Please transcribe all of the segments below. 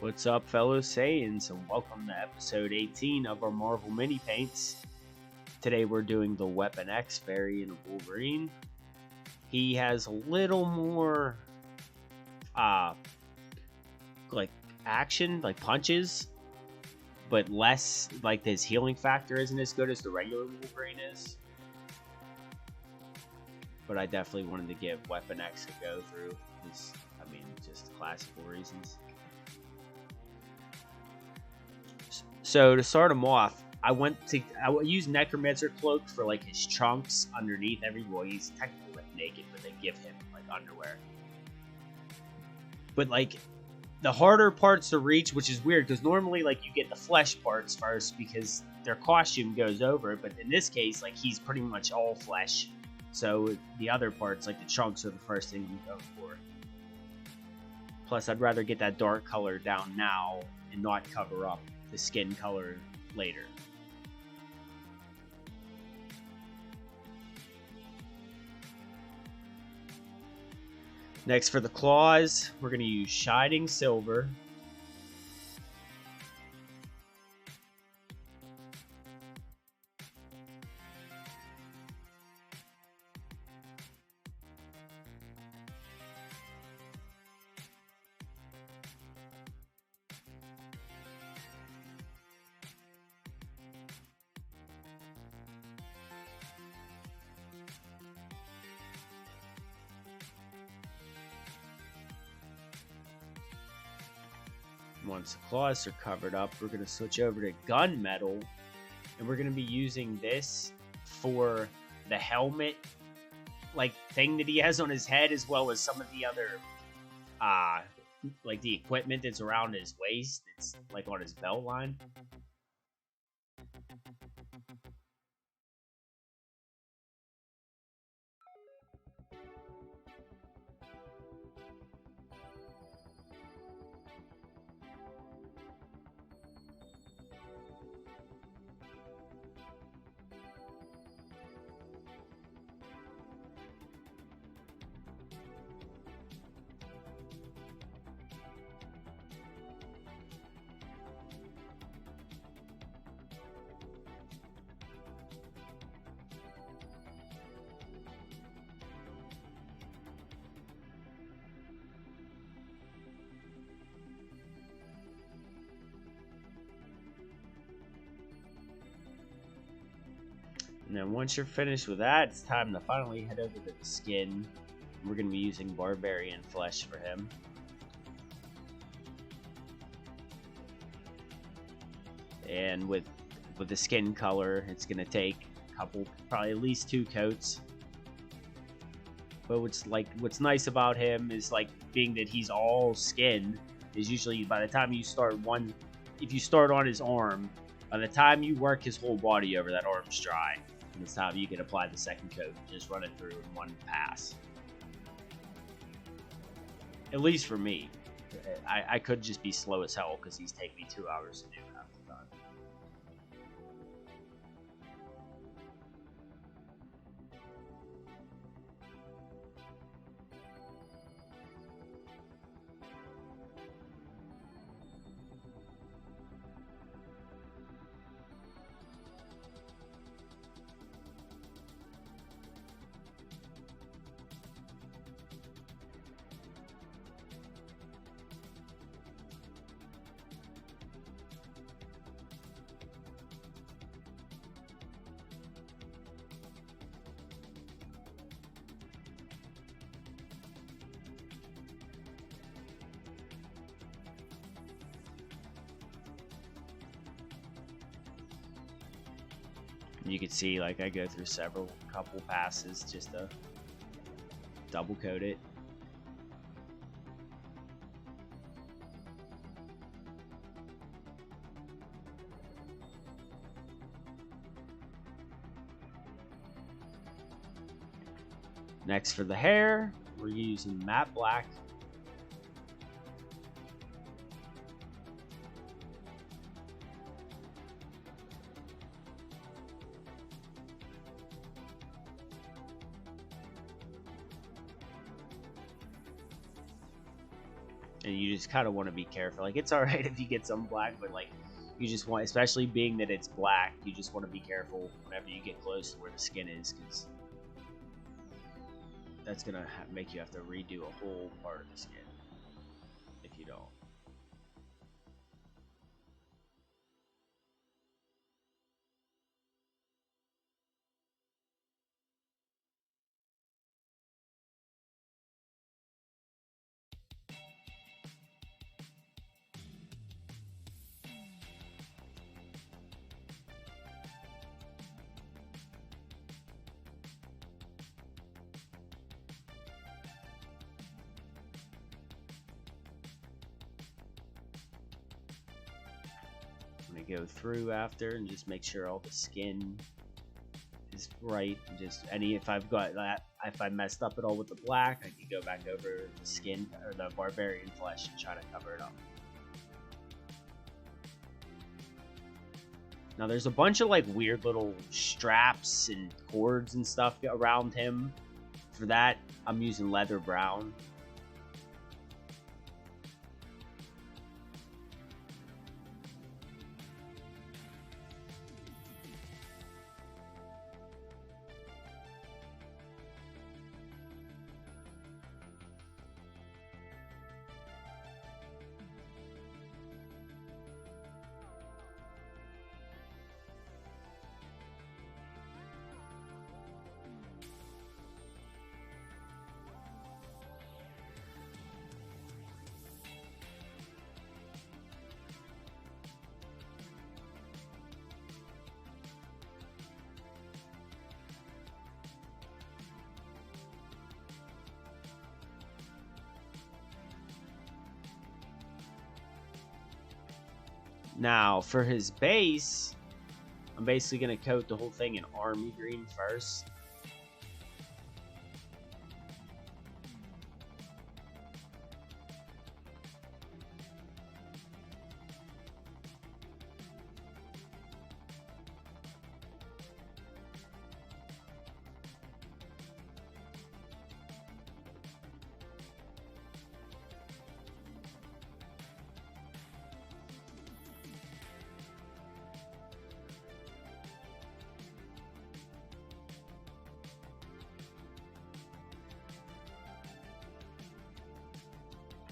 What's up, fellow Saiyans, and welcome to episode 18 of our Marvel Mini-Paints. Today we're doing the Weapon X variant of Wolverine. He has a little more, like action, like punches, but less, like his healing factor isn't as good as the regular Wolverine is. But I definitely wanted to give Weapon X a go through, because, just classical reasons. So to start him off, I used Necromancer Cloak for like his trunks underneath he's technically like naked, but they give him like underwear. But like the harder parts to reach, which is weird because normally like you get the flesh parts first because their costume goes over it, but in this case like he's pretty much all flesh. So the other parts like the trunks are the first thing you go for. Plus I'd rather get that dark color down now and not cover up the skin color later. Next for the claws, we're going to use Shining Silver. Once the claws are covered up, we're going to switch over to gunmetal, and we're going to be using this for the helmet like thing that he has on his head, as well as some of the other like the equipment that's around his waist. It's like on his belt line. And then once you're finished with that, it's time to finally head over to the skin. We're going to be using Barbarian Flesh for him. And with the skin color, it's going to take a couple, probably at least 2 coats. But what's nice about him is like being that he's all skin, is usually by the time you start if you start on his arm, by the time you work his whole body over, that arm's dry. And it's time you can apply the second coat. Just run it through in one pass. At least for me. I could just be slow as hell because these take me 2 hours to do half the time. You can see like I go through couple passes just to double coat it. Next for the hair, we're using matte black. And you just kind of want to be careful. Like, it's alright if you get some black, but like, you just want, especially being that it's black, you just want to be careful whenever you get close to where the skin is, because that's gonna make you have to redo a whole part of the skin if you don't. Go through after and just make sure all the skin is right. Just if I've got that, if I messed up at all with the black, I can go back over the skin or the barbarian flesh and try to cover it up. Now there's a bunch of like weird little straps and cords and stuff around him. For that, I'm using leather brown. Now, for his base, I'm basically going to coat the whole thing in army green first.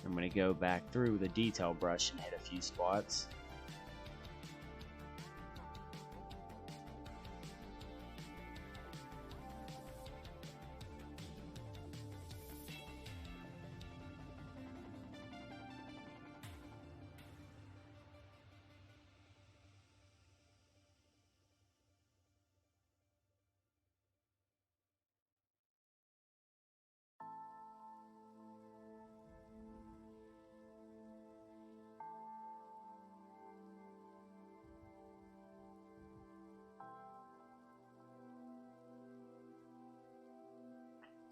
I'm going to go back through the detail brush and hit a few spots.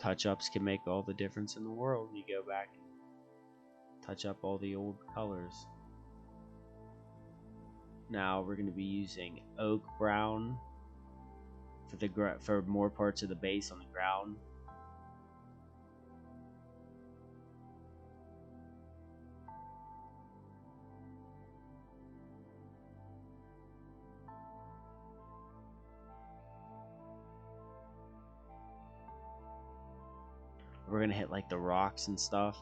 Touch-ups can make all the difference in the world. You go back and touch up all the old colors. Now we're going to be using oak brown for more parts of the base on the ground. We're gonna hit like the rocks and stuff.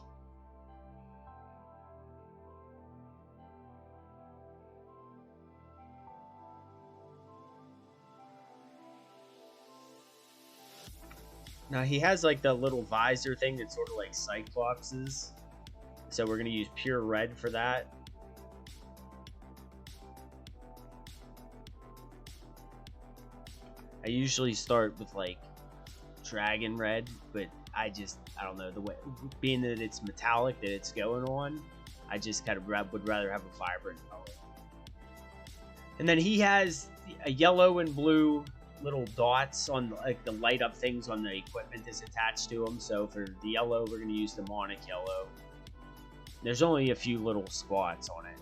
Now he has like the little visor thing that's sort of like Cyclops's. So we're gonna use pure red for that. I usually start with like dragon red, but I don't know, the way, being that it's metallic that it's going on, I just kind of would rather have a vibrant color. And then he has a yellow and blue little dots on like the light up things on the equipment that's attached to him. So for the yellow, we're going to use demonic yellow. There's only a few little spots on it.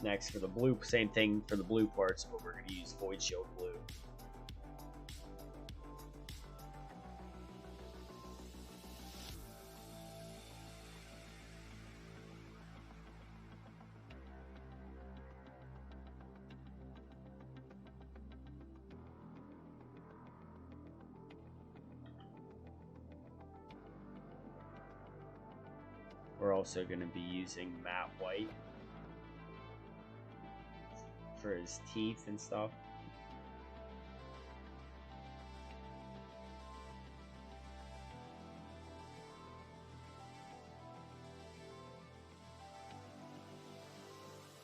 Next, for the blue, same thing for the blue parts, but we're going to use Void Shield blue. We're also going to be using matte white for his teeth and stuff.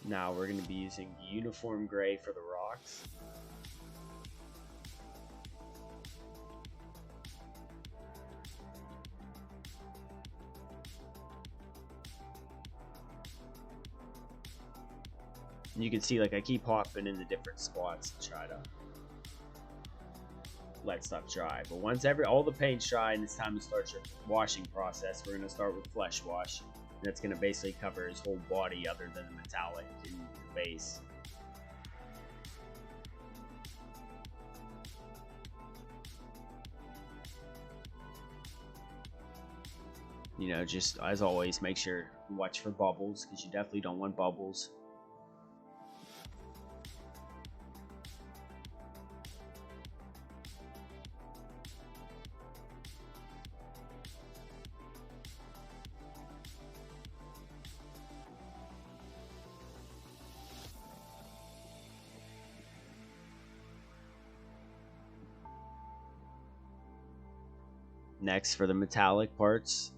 Now we're going to be using uniform gray for the rocks. And you can see, like, I keep hopping into different spots to try to let stuff dry. But once all the paint's dry and it's time to start your washing process, we're going to start with flesh wash. And that's going to basically cover his whole body other than the metallic in the base. You know, just as always, make sure you watch for bubbles, because you definitely don't want bubbles. Next, for the metallic parts,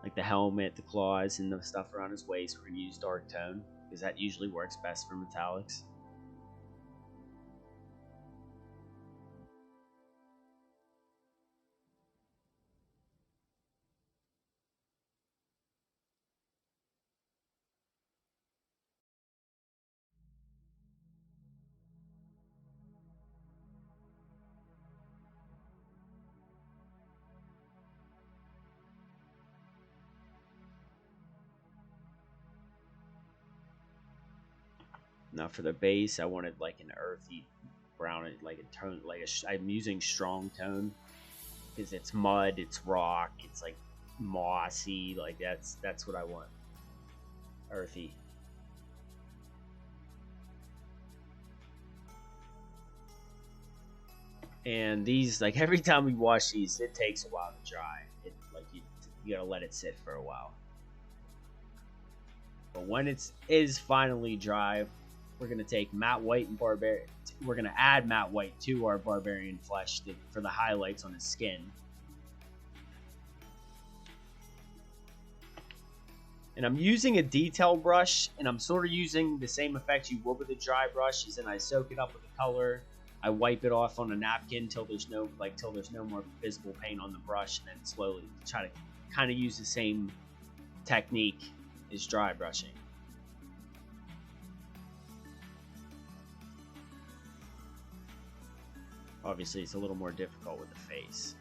like the helmet, the claws, and the stuff around his waist, we're going to use dark tone, because that usually works best for metallics. Now for the base, I wanted like an earthy brown, like a tone, I'm using strong tone because it's mud, it's rock, it's like mossy, like that's what I want. Earthy. And these, like, every time we wash these, it takes a while to dry. You gotta let it sit for a while. But when it is finally dry, we're gonna take matte white and barbarian. We're gonna add matte white to our barbarian flesh for the highlights on his skin. And I'm using a detail brush, and I'm sort of using the same effect you would with a dry brush, is then I soak it up with the color. I wipe it off on a napkin till there's no more visible paint on the brush, and then slowly try to kind of use the same technique as dry brushing. Obviously, it's a little more difficult with the face.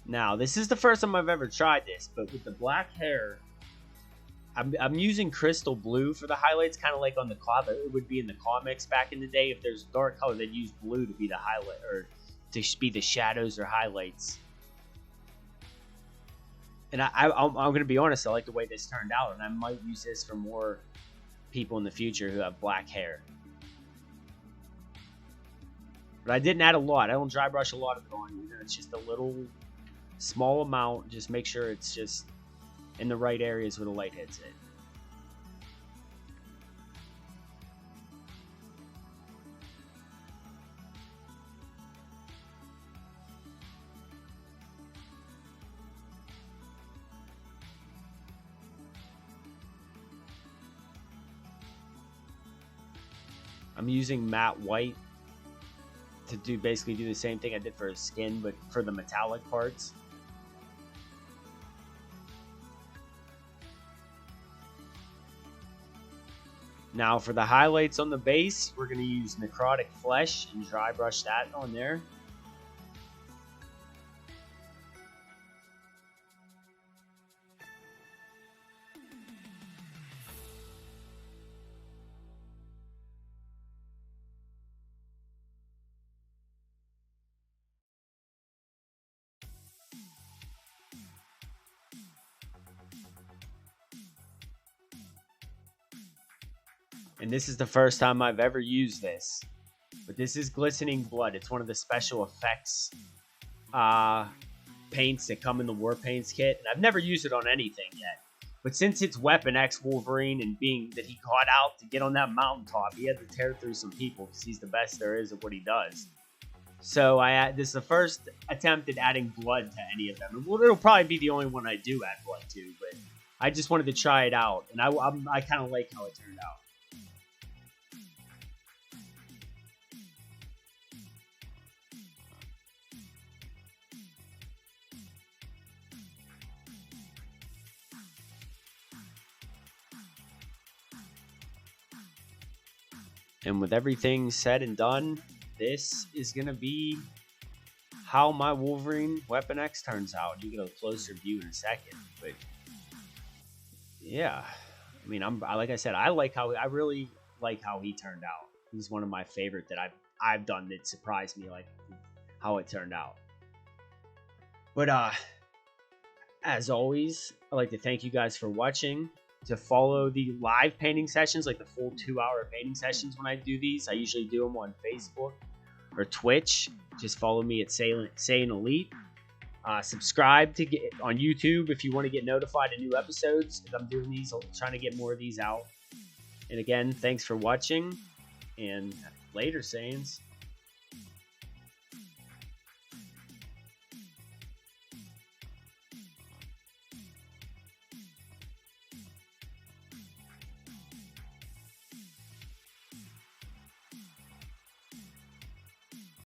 Now, this is the first time I've ever tried this, but with the black hair, I'm using crystal blue for the highlights, kind of like on the cloud. It would be in the comics back in the day. If there's dark color, they'd use blue to be the highlight, or to be the shadows or highlights. And I'm going to be honest, I like the way this turned out, and I might use this for more people in the future who have black hair. But I didn't add a lot. I don't dry brush a lot of it on. It's just a little small amount. Just make sure it's just in the right areas where the light hits it. I'm using matte white to basically do the same thing I did for his skin, but for the metallic parts. Now for the highlights on the base, we're going to use necrotic flesh and dry brush that on there. And this is the first time I've ever used this. But this is glistening blood. It's one of the special effects paints that come in the War Paints kit. And I've never used it on anything yet. But since it's Weapon X Wolverine and being that he got out to get on that mountaintop, he had to tear through some people because he's the best there is at what he does. So this is the first attempt at adding blood to any of them. It'll probably be the only one I do add blood to, but I just wanted to try it out. And I kind of like how it turned out. And with everything said and done, this is going to be how my Wolverine Weapon X turns out. You get a closer view in a second. But yeah, I mean, like I said, I really like how he turned out. He's one of my favorite that I've done that surprised me, like how it turned out. But as always, I'd like to thank you guys for watching. To follow the live painting sessions, like the full 2-hour painting sessions when I do these, I usually do them on Facebook or Twitch. Just follow me at Saiyan Elite. Subscribe to get on YouTube if you want to get notified of new episodes. If I'm doing these, I'm trying to get more of these out. And again, thanks for watching, and later, Saiyans.